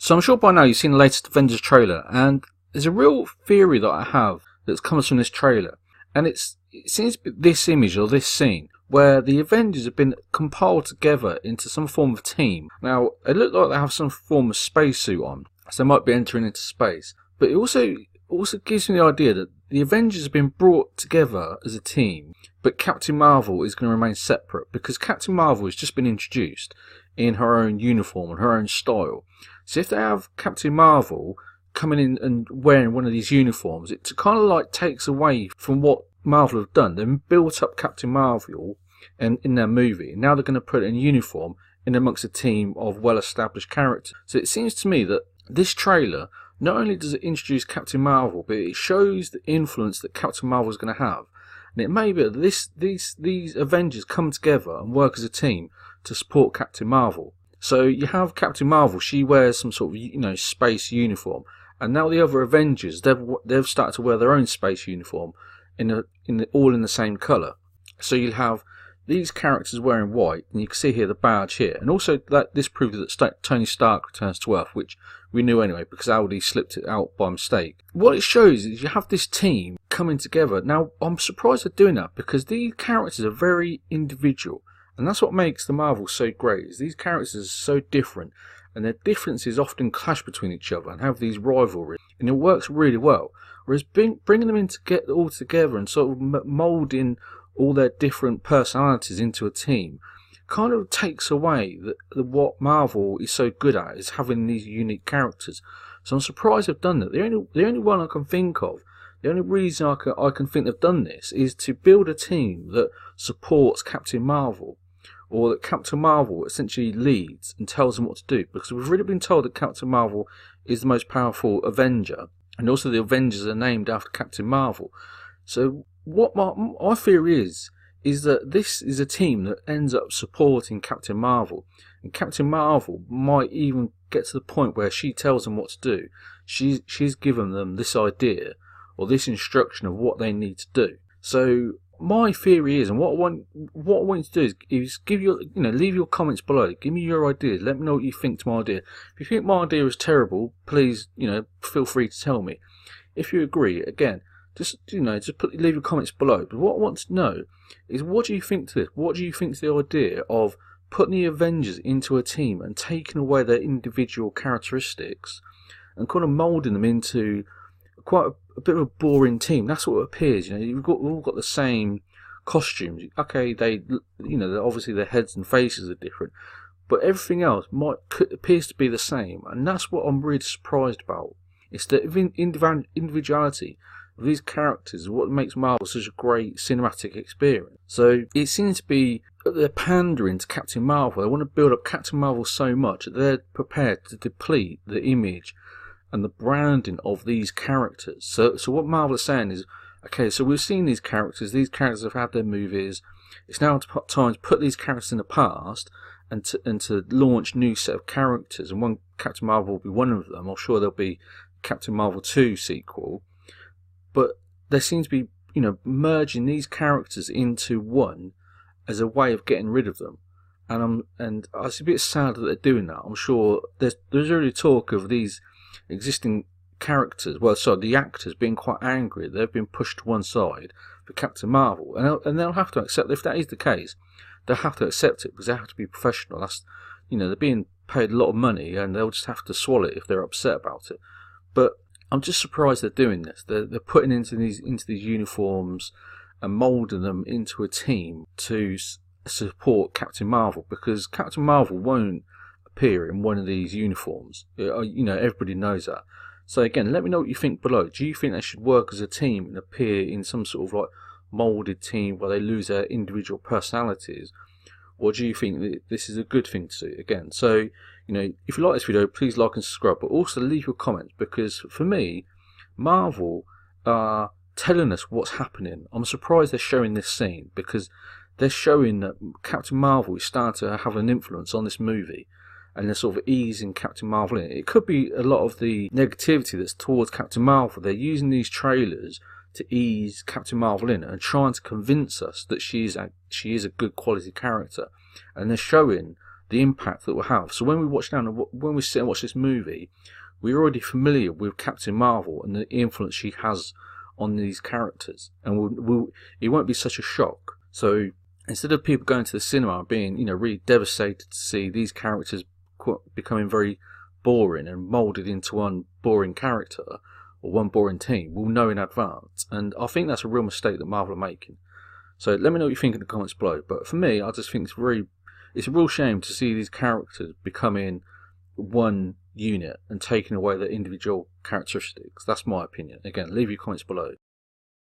So I'm sure by now you've seen the latest Avengers trailer, and there's a real theory that I have that comes from this trailer, and it seems to be this image or this scene where the Avengers have been compiled together into some form of team. Now, it look like they have some form of spacesuit on, so they might be entering into space, but it also gives me the idea that the Avengers have been brought together as a team, but Captain Marvel is going to remain separate because Captain Marvel has just been introduced in her own uniform and her own style. So if they have Captain Marvel coming in and wearing one of these uniforms, it kind of like takes away from what Marvel have done. They've built up Captain Marvel in their movie, and now they're going to put it in uniform in amongst a team of well-established characters. So it seems to me that this trailer, not only does it introduce Captain Marvel, but it shows the influence that Captain Marvel is going to have. And it may be that these Avengers come together and work as a team to support Captain Marvel. So you have Captain Marvel, she wears some sort of space uniform, and now the other Avengers, they've started to wear their own space uniform all in the same colour. So you'll have these characters wearing white, and you can see here the badge here, and also that this proves that Tony Stark returns to Earth, which we knew anyway because Aldi slipped it out by mistake. What it shows is you have this team coming together. Now I'm surprised they're doing that because these characters are very individual, and that's what makes the Marvel so great. Is these characters are so different, and their differences often clash between each other and have these rivalries, and it works really well. Whereas bringing them in to get all together and sort of moulding all their different personalities into a team kind of takes away what Marvel is so good at, is having these unique characters. So I'm surprised they've done that. The only one I can think of, the only reason I can think they've done this is to build a team that supports Captain Marvel, or that Captain Marvel essentially leads and tells them what to do, because we've already been told that Captain Marvel is the most powerful Avenger, and also the Avengers are named after Captain Marvel. So what my theory is that this is a team that ends up supporting Captain Marvel, and Captain Marvel might even get to the point where she tells them what to do. She's given them this idea or this instruction of what they need to do. So my theory is, and what I want you to do is give your leave your comments below. Give me your ideas. Let me know what you think to my idea. If you think my idea is terrible, please feel free to tell me. If you agree, again, just leave your comments below. But what I want to know is, what do you think to this? What do you think to the idea of putting the Avengers into a team and taking away their individual characteristics and kind of moulding them into quite a bit of a boring team? That's what it appears. We've all got the same costumes. Okay, obviously their heads and faces are different, but everything else appears to be the same, and that's what I'm really surprised about. It's the individuality of these characters, what makes Marvel such a great cinematic experience. So it seems to be that they're pandering to Captain Marvel. They want to build up Captain Marvel so much that they're prepared to deplete the image and the branding of these characters. So what Marvel is saying is, okay, so we've seen these characters have had their movies, it's now time to put these characters in the past and to launch new set of characters, and one Captain Marvel will be one of them. I'm sure there'll be Captain Marvel 2 sequel, but they seem to be merging these characters into one as a way of getting rid of them, and I was a bit sad that they're doing that. I'm sure there's already talk of these existing characters, the actors being quite angry. They've been pushed to one side for Captain Marvel, and they'll have to accept, if that is the case, they'll have to accept it because they have to be professional. That's they're being paid a lot of money, and they'll just have to swallow it if they're upset about it. But I'm just surprised they're doing this. They're putting into these uniforms and moulding them into a team to support Captain Marvel, because Captain Marvel won't appear in one of these uniforms. Everybody knows that. So again, let me know what you think below. Do you think they should work as a team and appear in some sort of moulded team where they lose their individual personalities, or do you think that this is a good thing to do? Again, so if you like this video, please like and subscribe, but also leave your comments, because for me, Marvel are telling us what's happening. I'm surprised they're showing this scene, because they're showing that Captain Marvel is starting to have an influence on this movie, and they're sort of easing Captain Marvel in. It could be a lot of the negativity that's towards Captain Marvel. They're using these trailers to ease Captain Marvel in and trying to convince us that she is a good quality character, and they're showing the impact that will have. So when we sit and watch this movie, we're already familiar with Captain Marvel and the influence she has on these characters, and it won't be such a shock. So instead of people going to the cinema and being, really devastated to see these characters becoming very boring and moulded into one boring character or one boring team, we'll know in advance. And I think that's a real mistake that Marvel are making. So let me know what you think in the comments below. But for me, I just think it's a real shame to see these characters becoming one unit and taking away their individual characteristics. That's my opinion. Again, leave your comments below.